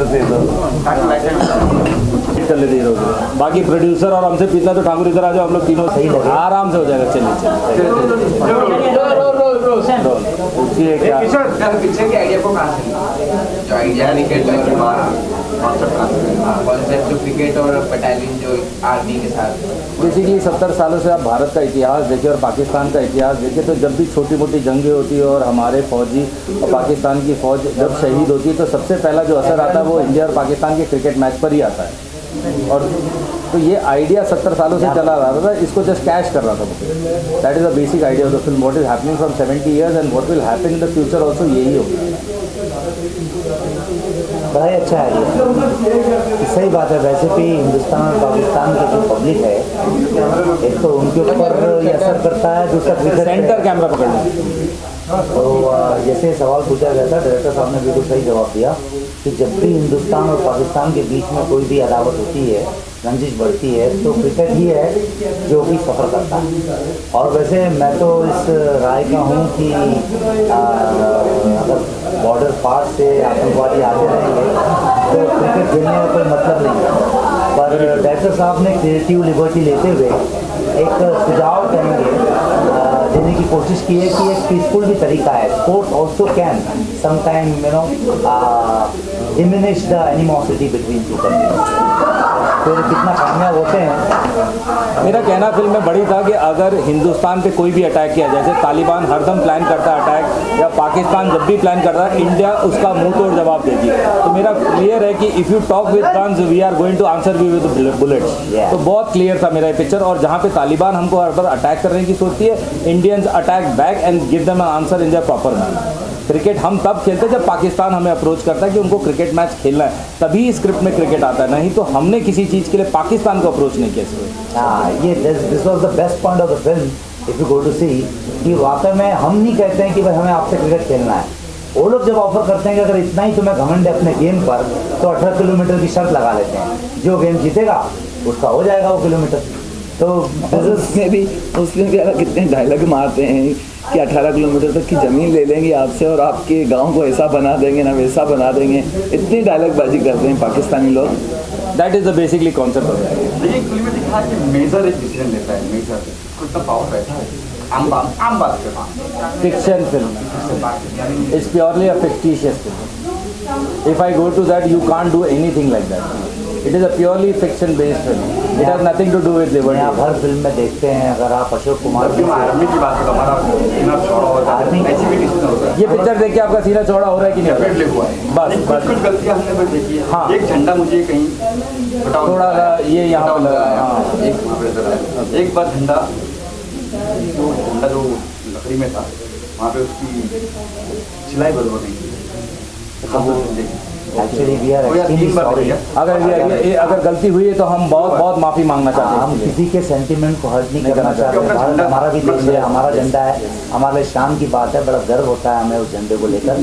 से तो कर लेते हैं। बाकी प्रोड्यूसर और हमसे पीछा तो ठाकुर इधर आ जाओ, हम लोग तीनों सही लगे, आराम से हो जाएगा। चलिए क्या पिक्चर के आइडिया को कहाँ से जो आइडिया क्रिकेट कॉन्सेप्ट जो क्रिकेट और बटालियन जो आर्मी के साथ बेसिकली 70 सालों से आप भारत का इतिहास देखिए और पाकिस्तान का इतिहास देखिए, तो जब भी छोटी मोटी जंगें होती है और हमारे फौजी और पाकिस्तान की फ़ौज जब शहीद होती है तो सबसे पहला जो असर आता है वो इंडिया और पाकिस्तान के क्रिकेट मैच पर ही आता है। और तो ये आइडिया 70 सालों से चला रहा था, इसको जस्ट कैश कर रहा था। That is the basic idea of the film, what is happening from 70 years and what will happen in the future also, यही होगा। बड़ा ही अच्छा आइडिया, सही बात है। वैसे भी हिंदुस्तान और पाकिस्तान की जो पब्लिक है, एक तो उनके ऊपर ये असर करता है, दूसरा सेंटर कैमरा पकड़ना। तो जैसे सवाल पूछा गया था, डायरेक्टर साहब ने बिल्कुल सही जवाब दिया कि जब भी हिंदुस्तान और पाकिस्तान के बीच में कोई भी अदावत होती है, रंजिश बढ़ती है, तो क्रिकेट ही है जो भी सफ़र करता है। और वैसे मैं तो इस राय का हूँ कि अगर बॉर्डर पार से आतंकवादी आते रहेंगे तो क्रिकेट खेलने का कोई मतलब नहीं है। पर डायरेक्टर साहब ने क्रिएटिव लिबर्टी लेते हुए एक सुझाव देने की कोशिश की है कि एक पीसफुल भी तरीका है। Sports also can sometime diminish the animosity between two countries. फिर कितना कामयाब होते हैं। मेरा कहना फिल्म में बड़ी था कि अगर हिंदुस्तान पे कोई भी अटैक किया, जैसे तालिबान हरदम प्लान करता है अटैक, या पाकिस्तान जब भी प्लान करता है, इंडिया उसका मुंह तोड़ जवाब देगी। तो मेरा क्लियर है कि if you talk with guns we are going to answer we with bullets. तो बहुत क्लियर था मेरा पिक्चर। और जहाँ पे तालिबान हमको हर बार अटैक करने की सोचती है, Indians attack back and give them an answer in the proper manner. Cricket हम तब खेलते हैं जब पाकिस्तान हमें अप्रोच करता है कि उनको क्रिकेट मैच खेलना है, तभी स्क्रिप्ट में क्रिकेट आता है, नहीं तो हमने किसी चीज़ के लिए पाकिस्तान को अप्रोच नहीं किया। हाँ, ये this was the best point of the film if you go to see, कि वाकई में हम नहीं कहते हैं कि भाई हमें आपसे क्रिकेट खेलना है। वो लोग जब ऑफर करते हैं कि अगर इतना ही तुम्हें घमंड है अपने गेम पर, तो 18 किलोमीटर की शर्त लगा लेते हैं, जो गेम जीतेगा उसका हो जाएगा वो किलोमीटर। तो उसमें भी कितने डायलॉग मारते हैं कि 18 किलोमीटर तक की ज़मीन ले लेंगे आपसे और आपके गांव को ऐसा बना देंगे ना वैसा बना देंगे, इतनी डायलॉगबाजी करते हैं पाकिस्तानी लोग। That is the basically concept of that. लेकिन फिल्म में दिखा कि मेजर एक डिसीजन लेता है, मेजर कितना पावर रहता है। आम बात करना fiction film, it's purely a fictitious film. If I go to that, you can't do anything like that. It is a purely fiction-based film. It has nothing to do with liberty. आप हर film में देखते हैं, अगर आप Ashok Kumar army की बात करो, हमारा सीना चौड़ा होता है, ऐसी भी डिसीजन होता है। ये पिक्चर देख के आपका सीना चौड़ा हो रहा है कि नहीं हो रहा है? बस कुछ गलतियाँ हमने बस देखी है। हाँ। एक झंडा मुझे कहीं थोड़ा ये यहाँ पर लगा है। हाँ। एक बार झंडा जो लकड़ी में था, वहाँ पे उसकी सिलाई बदल नहीं थी। Actually we are extremely sorry. अगर गलती हुई है तो हम बहुत माफ़ी मांगना चाहते हैं। हम किसी के सेंटिमेंट को हर्ट नहीं करना चाहते। भारत हमारा भी देश है, हमारा झंडा है, हमारे शान की बात है, बड़ा गर्व होता है हमें उस झंडे को लेकर।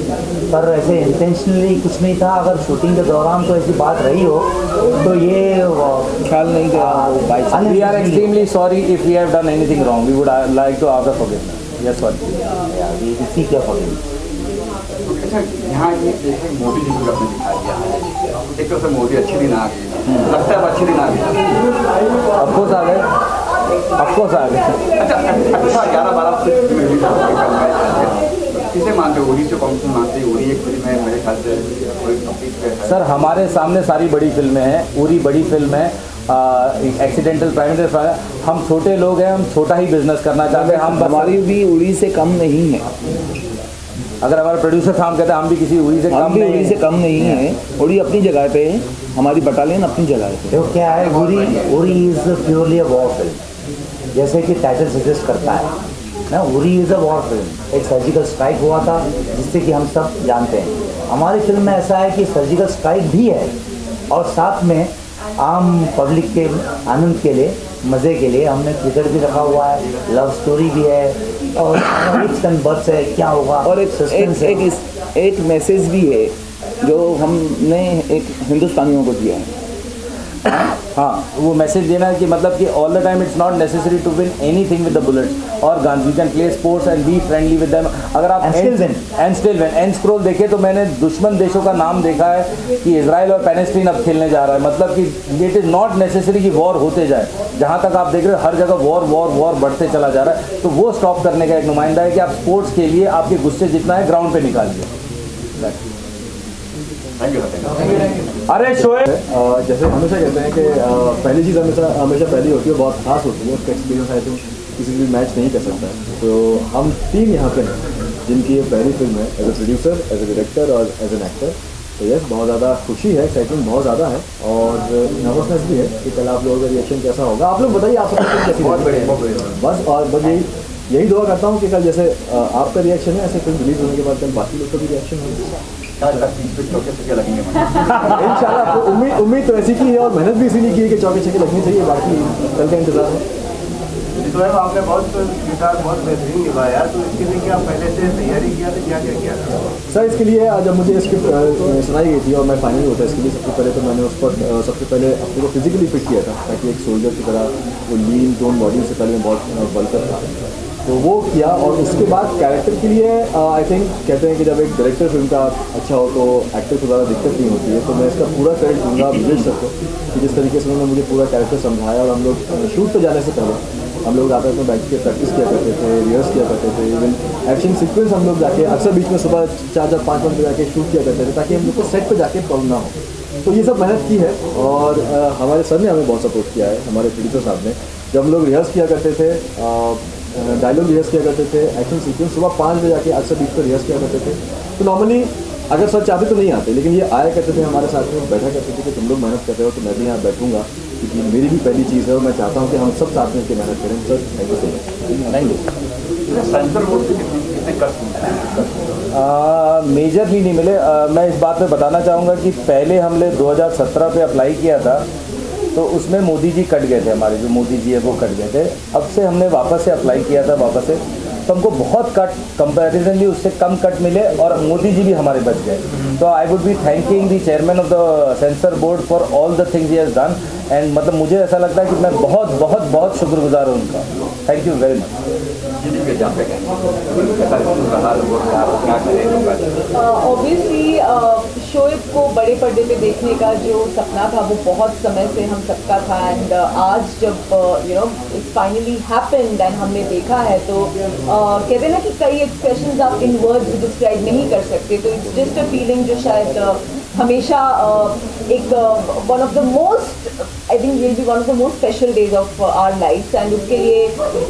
पर ऐसे इंटेंशनली कुछ नहीं था। अगर शूटिंग के दौरान कोई ऐसी बात रही हो तो ये ख्याल नहीं किया। We are extremely sorry if we have done anything wrong. We would like to ask for forgiveness. Yes, sorry. we seek your forgiveness. अच्छा, यहाँ ये मोदी जी को आपने दिखा दिया, एक तो मोदी अच्छे दिन आ गए, लगता है अच्छे दिन आ गए, अफकोर्स आ गए। अच्छा 11-12 किसे मानते हो? उरी से कौन से मानते हो? उरी एक फिल्म है मेरे ख्याल से, कोई टॉपिक पे है। सर हमारे सामने सारी बड़ी फिल्में हैं। उरी बड़ी फिल्म है, एक्सीडेंटल प्राइम मिनिस्टर। हम छोटे लोग हैं, हम छोटा ही बिजनेस करना चाहते हैं। हम हमारी भी उरी से कम नहीं है। अगर हमारे प्रोड्यूसर साहब कहते हैं हम भी किसी उरी से कम नहीं है। उरी अपनी जगह पे है, हमारी बटालियन अपनी जगह पे। तो क्या है, Uri is purely a war film, जैसे कि टाइटल सजेस्ट करता है ना। Uri is a war film. एक सर्जिकल स्ट्राइक हुआ था जिससे कि हम सब जानते हैं। हमारी फिल्म में ऐसा है कि सर्जिकल स्ट्राइक भी है और साथ में आम पब्लिक के आनंद के लिए, मज़े के लिए हमने क्रिकेट भी रखा हुआ है, लव स्टोरी भी है और बर्ड्स है, क्या होगा, और एक मैसेज भी है जो हमने एक हिंदुस्तानियों को दिया है। हाँ, वो मैसेज देना है कि मतलब कि all the time it's not necessary to win anything with the bullets और guns, we can play sports and be friendly with them. अगर आप and still win and scroll देखें तो मैंने दुश्मन देशों का नाम देखा है कि इजराइल और पैलेस्टीन अब खेलने जा रहा है, मतलब कि इट इज़ नॉट नेसेसरी कि वॉर होते जाए। जहाँ तक आप देख रहे हो हर जगह वॉर वॉर वॉर बढ़ते चला जा रहा है, तो वो स्टॉप करने का एक नुमाइंदा है कि आप स्पोर्ट्स के लिए आपके गुस्से जितना है ग्राउंड पे निकालिए। अरे शोएब, जैसे हमेशा कहते हैं कि पहली चीज़ हमेशा पहली होती है, बहुत खास होती है, उसका एक्सपीरियंस आई थिंक किसी भी मैच नहीं कर सकता है। तो हम 3 यहाँ पे हैं जिनकी ये पहली फिल्म है, as a producer, as a director और एज एन एक्टर। तो यस, बहुत ज़्यादा खुशी है, एक्साइटमेंट बहुत ज़्यादा है और नर्वसनेस भी है कि कल आप लोगों का रिएक्शन कैसा होगा। आप लोग बताइए, आप सबको कैसी बहुत बढ़िया। बस और बस यही दुआ करता हूँ कि कल जैसे आपका रिएक्शन है, ऐसे फिल्म रिलीज होने के बाद कल बाकी लोग का भी रिएक्शन होगा। इंशाल्लाह, उम्मीद तो ऐसी की है और मेहनत भी इसीलिए की है कि चौके छक्के लगनी चाहिए, बाकी कल का इंतजार है। तो आपने बहुत किरदार बहुत बेहतरीन निभाया यार, तो इसके लिए क्या पहले से तैयारी किया था, क्या क्या किया था? सर, इसके लिए जब मुझे स्क्रिप्ट सुनाई गई थी और मैं फाइनल होता इसके लिए सबसे पहले तो मैंने उस पर सबसे पहले अपने को फिजिकली फिट किया था, ताकि एक सोल्जर की तरह वो लीन टोन बॉडी से पहले मैं बहुत बलकर था, तो वो किया। और उसके बाद कैरेक्टर के लिए आई थिंक कहते हैं कि जब एक डायरेक्टर फिल्म का अच्छा हो तो एक्टर को ज़्यादा दिक्कत नहीं होती है, तो मैं इसका पूरा क्रेडिट दूँगा विजय सर को कि जिस तरीके से उन्होंने मुझे पूरा कैरेक्टर समझाया। और हम लोग शूट पर जाने से पहले हम लोग रात में बैठ के प्रैक्टिस किया करते थे, रिहर्स किया करते थे, इवन एक्शन सीक्वेंस हम लोग जाके अक्सर बीच में सुबह 4-5 बजे जाके शूट किया करते थे, ताकि हम लोग को सेट पर जाके प्रॉब्लम ना हो। तो ये सब मेहनत की है और हमारे सर ने हमें बहुत सपोर्ट किया है, हमारे प्रोड्यूसर साहब ने। जब हम लोग रिहर्स किया करते थे, डायलॉग रिहर्स किया करते थे, एक्शन सीक्वेंस सुबह 5 बजे जाके अक्सर बीच पर रिहर्स किया करते थे। तो नॉर्मली अगर सर चाहते तो नहीं आते, लेकिन ये आया करते थे हमारे साथ में, बैठा करते थे कि तुम लोग मेहनत कर रहे हो तो मैं भी यहाँ बैठूंगा, क्योंकि मेरी भी पहली चीज़ है और मैं चाहता हूँ कि हम सब साथ में मेहनत करें। Sir thank you so much. Thank you. Sensor board से कितने कष्ट मेजरली नहीं मिले। मैं इस बात पे बताना चाहूँगा कि पहले हमने 2017 पे अप्लाई किया था, तो उसमें मोदी जी कट गए थे, हमारे जो मोदी जी है वो कट गए थे। अब से हमने वापस से अप्लाई किया था वापस से, तो हमको बहुत कट कंपैरिजनली उससे कम कट मिले और मोदी जी भी हमारे बच गए। तो I would be thanking the chairman of the sensor board for all the things he has done, and मतलब मुझे ऐसा लगता है कि मैं बहुत बहुत बहुत शुक्रगुजार हूँ उनका। Thank you very much. Obviously Shoaib को बड़े पर्दे पे देखने का जो सपना था वो बहुत समय से हम सबका था, एंड आज जब you know it's finally happened and हमने देखा है, तो कहते हैं ना कि कई एक्सप्रेशंस आप इन वर्ड्स डिस्क्राइब नहीं कर सकते, तो इट्स जस्ट अ फीलिंग जो शायद हमेशा एक one of the most, I think will be one of the most special days of our life. And उसके लिए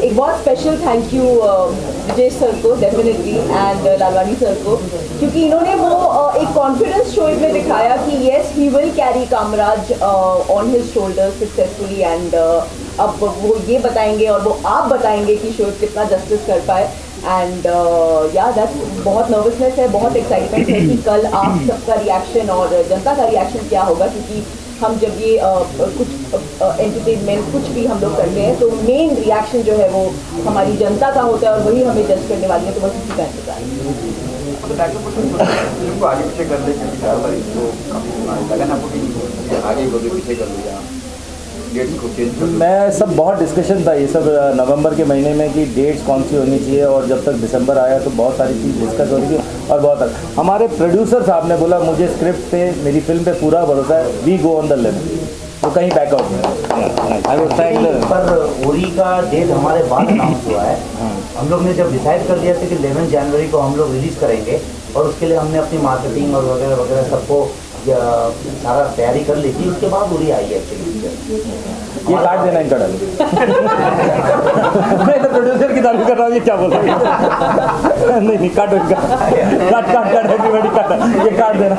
एक बहुत special thank you Vijay sir को डेफिनेटली, एंड लालवानी सर को, क्योंकि इन्होंने वो एक कॉन्फिडेंस शोएब में दिखाया कि yes he will carry Kamraj on his shoulders successfully, and अब वो ये बताएंगे और वो आप बताएंगे कि शोएब कितना जस्टिस कर पाए। एंड या दैट्स बहुत नर्वसनेस है, बहुत एक्साइटमेंट है कि कल आप सबका रिएक्शन और जनता का रिएक्शन क्या होगा, क्योंकि हम जब ये कुछ एंटरटेनमेंट कुछ भी हम लोग करते हैं तो मेन रिएक्शन जो है वो हमारी जनता का होता है और वही हमें जज करने वाली है, तो बस उसी का इंतजार आगे पीछे कर ले, क्योंकि 4 बार इसको काफ़ी लगा ना कि आगे को पीछे कर लिया, डेट्स को चेंज कर। मैं सब बहुत डिस्कशन था ये सब नवंबर के महीने में कि डेट्स कौन सी होनी चाहिए, और जब तक दिसंबर आया तो बहुत सारी चीज़ डिस्कस हो रही थी और बहुत हमारे प्रोड्यूसर साहब ने बोला मुझे स्क्रिप्ट पे, मेरी फिल्म पे पूरा भरोसा है, we go on the limit, तो कहीं बैकआउट में। आई वुड थैंक पर उरी का डेट हमारे बाद अनाउंस हुआ है। हम लोग ने जब डिसाइड कर लिया था कि 11 जनवरी को हम लोग रिलीज़ करेंगे, और उसके लिए हमने अपनी मार्केटिंग और वगैरह वगैरह सबको सारा तैयारी कर ली थी, उसके बाद उरी आई है एक्चुअली। ये काट देना इनका डाल। मैं तो प्रोड्यूसर की तारीफ कर रहा हूँ, ये क्या बोल रहा है? नहीं काटो इनका, काट एवरीबॉडी काट, ये काट देना,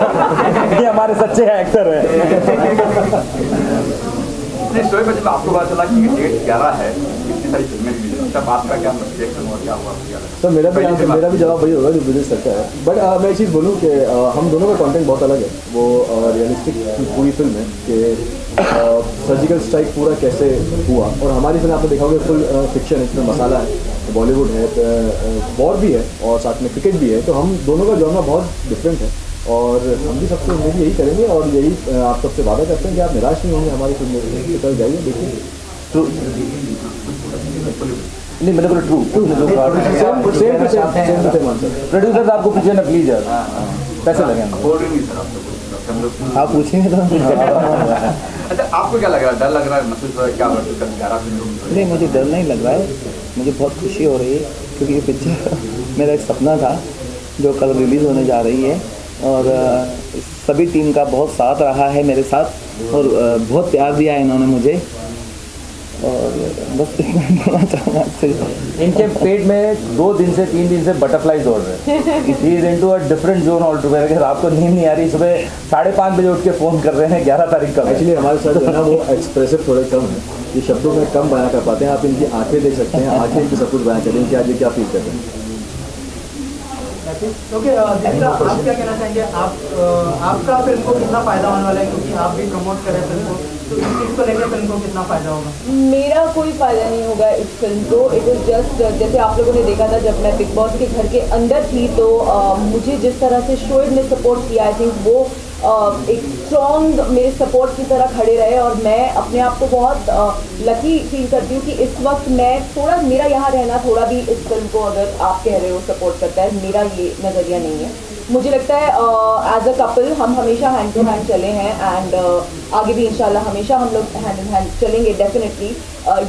ये हमारे सच्चे एक्टर हैं। शोएब, जब आपको पता चला कि डेट 11 है, इतनी सारी फिल्में भी तब आपका क्या रिएक्शन हुआ, क्या हुआ? तो मेरा भी जवाब वही होगा जो विजय सर का है। बट मैं एक चीज़ बोलूँ कि हम दोनों का कंटेंट बहुत अलग है। वो रियलिस्टिक पूरी फिल्म है कि सर्जिकल स्ट्राइक पूरा कैसे हुआ, और हमारी फिल्म आपने देखा होगा फुल फिक्शन है, इसमें मसाला है, बॉलीवुड है, वॉर भी है और साथ में क्रिकेट भी है, तो हम दोनों का जॉनर बहुत डिफरेंट है। और हम भी सबसे उम्मीद यही करेंगे और यही आप सबसे वादा करते हैं कि आप निराश नहीं होंगे हमारी फिल्म कल जाइए देखिए। ट्रू नहीं मतलब ट्रू प्रोड्यूसर साहब को पूछिए ना प्लीज यार, पैसे लगे आप पूछेंगे तो अच्छा आपको क्या लग रहा है, डर लग रहा है, महसूस हो रहा है क्या? नहीं, मुझे डर नहीं लग रहा है, मुझे बहुत खुशी हो रही है क्योंकि ये पिक्चर मेरा एक सपना था जो कल रिलीज़ होने जा रही है और सभी टीम का बहुत साथ रहा है मेरे साथ और बहुत प्यार दिया है इन्होंने मुझे और बस इतना बोलना चाहूँगा। इनके पेट में 2 दिन से 3 दिन से बटरफ्लाई दौड़ रहे हैं। He is into a different zone all together. रात को नींद नहीं आ रही, सुबह 5:30 बजे उठ के फ़ोन कर रहे हैं 11 तारीख का। एक्चुअली हमारे साथ जो है ना वो एक्सप्रेसिव थोड़े कम है, ये शब्दों में कम बयां कर पाते हैं। आप इनकी आंखें देख सकते हैं, आंखें इनकी सब कुछ बयां करें कि आज ये क्या फील कर रहे हैं। ओके दीपिका, आप क्या कहना चाहेंगे? आपका फिल्म को कितना फायदा होने वाला है क्योंकि आप भी प्रमोट कर रहे हैं फिल्म को, तो इस चीज़ को लेकर फिल्म को कितना फायदा होगा? मेरा कोई फायदा नहीं होगा इस फिल्म को। इट इज़ जस्ट जैसे आप लोगों ने देखा था जब मैं बिग बॉस के घर के अंदर थी तो मुझे जिस तरह से शोएब ने सपोर्ट किया, आई थिंक वो एक स्ट्रॉन्ग मेरे सपोर्ट की तरह खड़े रहे और मैं अपने आप को बहुत लकी फील करती हूँ कि इस वक्त मैं थोड़ा मेरा यहाँ रहना थोड़ा भी इस फिल्म को अगर आप कह रहे हो सपोर्ट करता है, मेरा ये नज़रिया नहीं है। मुझे लगता है एज अ कपल हम हमेशा हैंड टू हैंड चले हैं एंड आगे भी इंशाल्लाह हमेशा हम लोग हैंड इन हैंड चलेंगे डेफिनेटली।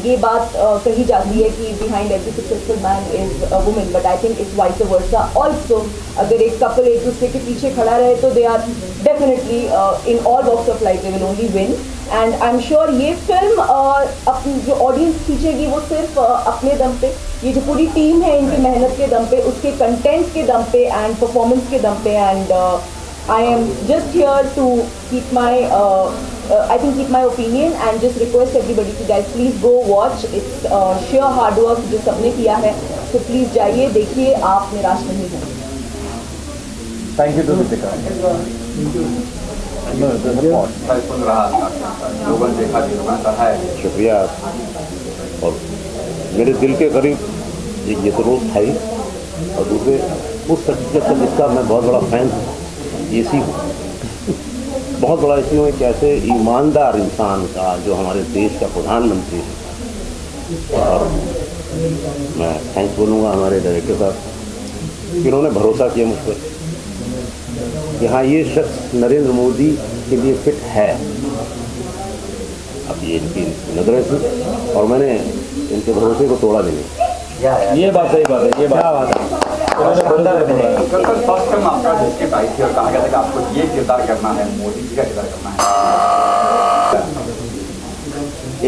ये बात कही जाती है कि behind every successful man is a woman, but I think it's vice versa also. अगर एक कपल एक दूसरे के पीछे खड़ा रहे तो they are definitely in all walks of life they will only win and I am sure ये फिल्म अपनी जो ऑडियंस खींचेगी वो सिर्फ अपने दम पे, ये जो पूरी टीम है इनकी मेहनत के दम पे, उसके कंटेंट के दम पे एंड परफॉर्मेंस के दम पे and I am just here to keep my keep my opinion and just request everybody to guys please go watch. It's sheer hard work जो सबने किया है, so please जाइए देखिए, आप निराश नहीं होंगे। Thank you to Deepika. शुक्रिया और मेरे दिल के करीब ये तो रोज़ था ही और दूसरे उस शख्सियत का जिसका मैं बहुत बड़ा फैन हूँ, इसी बहुत बड़ा इसी हूँ एक ऐसे ईमानदार इंसान का जो हमारे देश का प्रधानमंत्री है और मैं थैंक्स बोलूँगा हमारे डायरेक्टर साहब कि उन्होंने भरोसा किया मुझ पर कि हाँ ये शख्स नरेंद्र मोदी के लिए फिट है। अब ये इनकी नजरें थी और मैंने इनके भरोसे को तोड़ा भी नहीं। ये बात सही बात है, ये बात है। फर्स्ट टाइम आपका स्क्रिप्ट आई थी और कहा गया था कि आपको ये किरदार करना है, मोदी जी का किरदार करना है।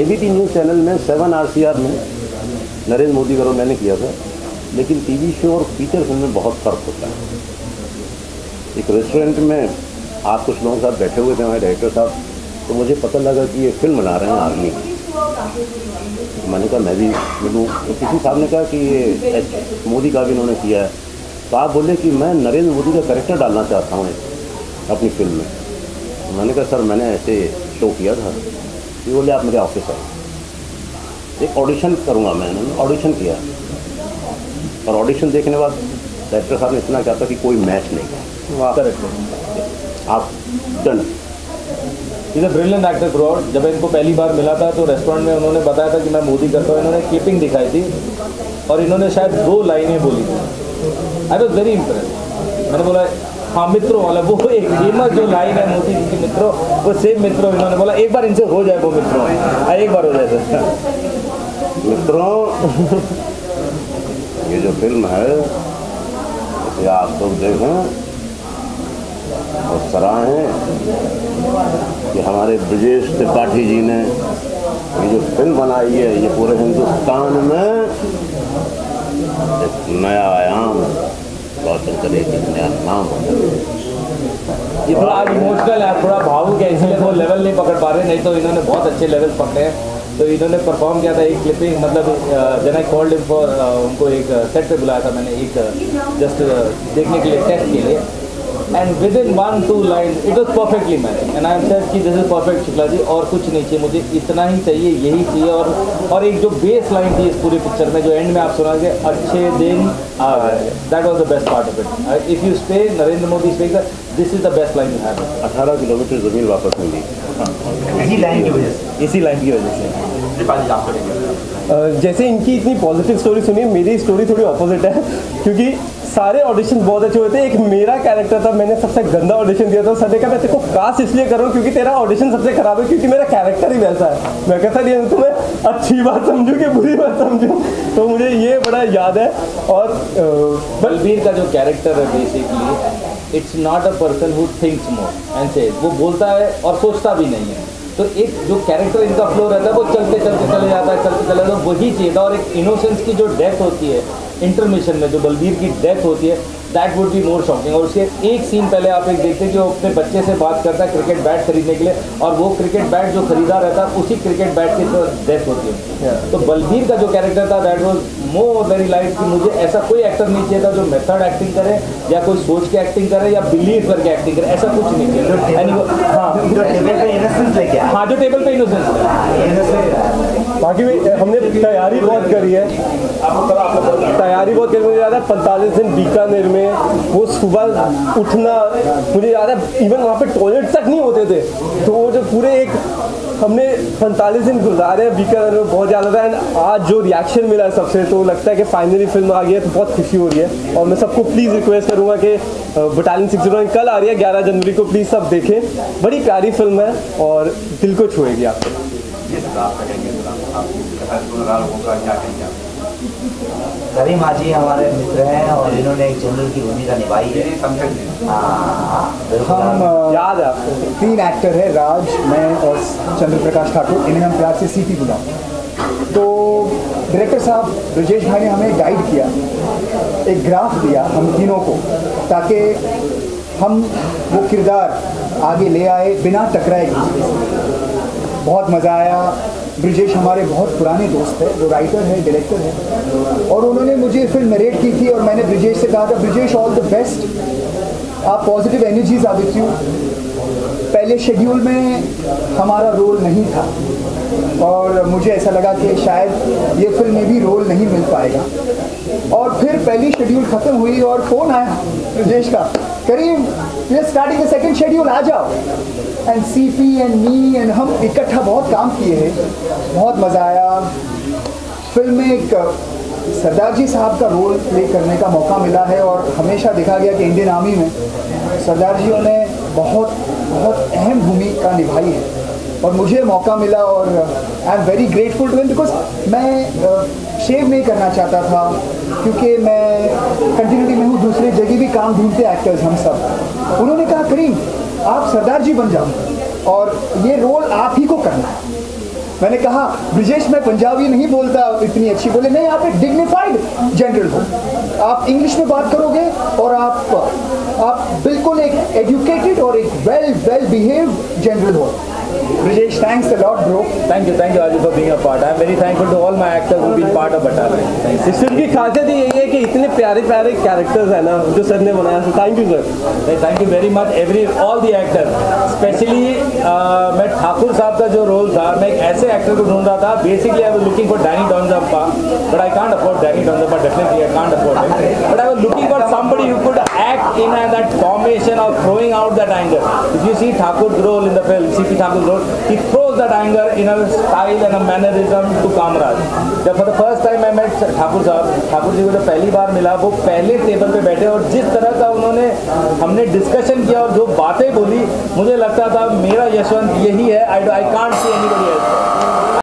ABP न्यूज़ चैनल में 7 RCR में नरेंद्र मोदी का रोल मैंने किया था, लेकिन टीवी शो और फीचर फिल्म में बहुत फ़र्क होता है। एक रेस्टोरेंट में आप कुछ लोगों के साथ बैठे हुए थे हमारे डायरेक्टर साहब, तो मुझे पता लगा कि ये फिल्म बना रहे हैं आर्मी की। मैंने कहा मैं भी मिलूँ, तो किसी साहब ने कहा कि ये मोदी का भी इन्होंने किया है, तो आप बोले कि मैं नरेंद्र मोदी का कैरेक्टर डालना चाहता हूँ अपनी फिल्म में। तो मैंने कहा सर मैंने ऐसे शो किया था। ये बोले आप मेरे ऑफिस आए, एक ऑडिशन करूँगा। मैंने ऑडिशन किया और ऑडिशन देखने के बाद डायरेक्टर साहब ने इतना कहा था कि कोई मैच नहीं, आप done. Is a brilliant actor through out. जब इनको पहली बार मिला था तो रेस्टोरेंट में उन्होंने बताया था कि मैं मोदी करता हूँ, इन्होंने क्लिपिंग दिखाई थी और इन्होंने शायद 2 लाइनें बोली थी। I was very impress. मैंने बोला हाँ मित्रों वाला वो एक फेमस जो लाइन है मोदी जी की मित्रों, वो सेम मित्रों। इन्होंने बोला एक बार इनसे हो जाए वो मित्रों, एक बार हो जाए सर। मित्रों ये जो फिल्म है इसे आप लोग देखें और सराहें कि हमारे ब्रजेश त्रिपाठी जी ने ये जो फिल्म बनाई है ये पूरे हिंदुस्तान में एक नया आयाम रोशन करेगी, नया नाम। ये थोड़ा आज इमोशनल है, थोड़ा भावुक है, इसलिए वो लेवल नहीं पकड़ पा रहे, नहीं तो इन्होंने बहुत अच्छे लेवल पकड़े हैं। तो इन्होंने परफॉर्म किया था एक क्लिपिंग, मतलब जन आई कॉल्ड हिम फॉर, उनको एक सेट पे बुलाया था मैंने, एक जस्ट देखने के लिए टेस्ट के लिए। And with in 1-2 line it was perfectly manage and I M said कि this is perfect Shukla ji, और कुछ नहीं चाहिए मुझे, इतना ही चाहिए, यही चाहिए। और एक जो बेस लाइन थी इस पूरी पिक्चर में, जो एंड में आप सुनाओगे अच्छे दिन आ गए, that was the best part of it. If you stay Narendra Modi speak, this is the best line you have. 18 kilometre ज़मीन वापस मिली इसी लाइन की वजह से, इसी लाइन की वजह से। जैसे इनकी इतनी पॉजिटिव स्टोरी सुनी, मेरी स्टोरी थोड़ी ऑपोजिट है, क्योंकि सारे ऑडिशन बहुत अच्छे हुए थे। एक मेरा कैरेक्टर था, मैंने सबसे गंदा ऑडिशन दिया था। सर ने कहा मैं तेरे को कास्ट इसलिए कर रहा हूँ क्योंकि तेरा ऑडिशन सबसे खराब है, क्योंकि मेरा कैरेक्टर ही वैसा है। मैं कहता नहीं तुम्हें अच्छी बात समझूँ कि बुरी बात समझूँ, तो मुझे ये बड़ा याद है। और बलबीर का जो कैरेक्टर है basically it's not a person who thinks more and से, वो बोलता है और सोचता भी नहीं है। तो एक जो कैरेक्टर इनका फ्लो रहता है वो चलते चलते चले जाता है, चलते चले, तो वही चाहिए था। और एक इनोसेंस की जो डेथ होती है इंटरमिशन में, जो बलबीर की डेथ होती है, that would be more shocking. और उसके एक सीन पहले आप एक देखते हैं कि वो अपने बच्चे से बात करता है क्रिकेट बैट खरीदने के लिए, और वो क्रिकेट बैट जो खरीदा रहता है उसी क्रिकेट बैट की तो डेथ होती है। तो बलबीर का जो कैरेक्टर था that was more very light, कि मुझे ऐसा कोई एक्टर नहीं चाहिए था जो मेथड एक्टिंग करे या कोई सोच के एक्टिंग करे या बिलीव करके एक्टिंग करे, ऐसा कुछ नहीं चाहिए। हाँ, जो टेबल पे इनोसेंस है। बाकी हमने तैयारी बहुत करी है, तैयारी बहुत करी। मुझे याद है 45 दिन बीकानेर में वो सुबह उठना, मुझे याद है इवन वहाँ पे टॉयलेट तक नहीं होते थे। तो वो जो पूरे एक हमने 45 दिन गुजारे हैं बीकानेर में, बहुत ज़्यादा था। एंड आज जो रिएक्शन मिला है सबसे, तो लगता है कि फाइनली फिल्म आ गई है, तो बहुत खुशी हो रही है। और मैं सबको प्लीज़ रिक्वेस्ट करूँगा कि बटालियन 609 कल आ रही है 11 जनवरी को, प्लीज़ सब देखें। बड़ी प्यारी फिल्म है और दिल को छुएगी आपको। करीम हाजी हमारे मित्र हैं और इन्होंने एक जनरल की भूमिका निभाई है। हम याद है आपको 3 एक्टर है, राज, मैं और चंद्र प्रकाश ठाकुर, इन्हें हम प्यार से सीपी बुलाते हैं। तो डायरेक्टर साहब ब्रजेश भाई ने हमें गाइड किया, एक ग्राफ दिया हम तीनों को, ताकि हम वो किरदार आगे ले आए बिना टकराए किसी से। बहुत मज़ा आया। ब्रजेश हमारे बहुत पुराने दोस्त है, वो राइटर है, डायरेक्टर है, और उन्होंने मुझे फिल्म नरेट की थी और मैंने ब्रजेश से कहा था, ब्रजेश ऑल द बेस्ट, आप positive energies are with you. पहले शेड्यूल में हमारा रोल नहीं था और मुझे ऐसा लगा कि शायद ये फिल्म में भी रोल नहीं मिल पाएगा। और फिर पहली शेड्यूल ख़त्म हुई और फ़ोन आया ब्रजेश का, Karim we are starting the second schedule, आ जाओ। And CP and me and हम इकट्ठा बहुत काम किए हैं, बहुत मज़ा आया। फिल्म में एक सरदार जी साहब का रोल प्ले करने का मौका मिला है और हमेशा देखा गया कि इंडियन आर्मी में सरदार जियों ने बहुत बहुत अहम भूमिका निभाई है और मुझे मौका मिला और I am very grateful to him, because मैं शेव नहीं करना चाहता था क्योंकि मैं कंटिन्यूटी में हूँ, दूसरे जगह भी काम ढूंढते एक्टर्स हम सब। उन्होंने कहा करीम आप सरदार जी बन जाओ और ये रोल आप ही को करना है। मैंने कहा ब्रजेश मैं पंजाबी नहीं बोलता इतनी अच्छी, बोले नहीं आप एक डिग्निफाइड जनरल हो, आप इंग्लिश में बात करोगे और आप बिल्कुल एक एजुकेटेड और एक वेल बिहेव्ड जनरल हो। Brijesh, thanks a lot, bro. Thank you, Aju, for being a part. I'm very thankful to all my actors who've been part of Battalion. Thank you. इस फिल्म की खासियत यही है कि इतने प्यारे प्यारे कैरेक्टर्स हैं ना जो सर ने बनाया। Thank you sir. Thank you very much all the actors. Specially मैं ठाकुर साहब का जो रोल था, मैं एक ऐसे एक्टर को ढूंढ रहा था। Basically I was looking for Danny Denzongpa, but I can't afford Danny Denzongpa, definitely I can't afford him, but I was looking for somebody who could act in that formation of throwing out that anger. If you see Thakur's role in the film, CP Thakur's role, he throws that anger in a style and a mannerism to Kamraj. जब for the first time I met Thakur साहब, ठाकुर जी को जब पहली बार मिला, वो पहले table पे बैठे और जिस तरह का उन्होंने हमने डिस्कशन किया और जो बातें बोली, मुझे लगता था मेरा यशवंत यही है। I can't see anybody else.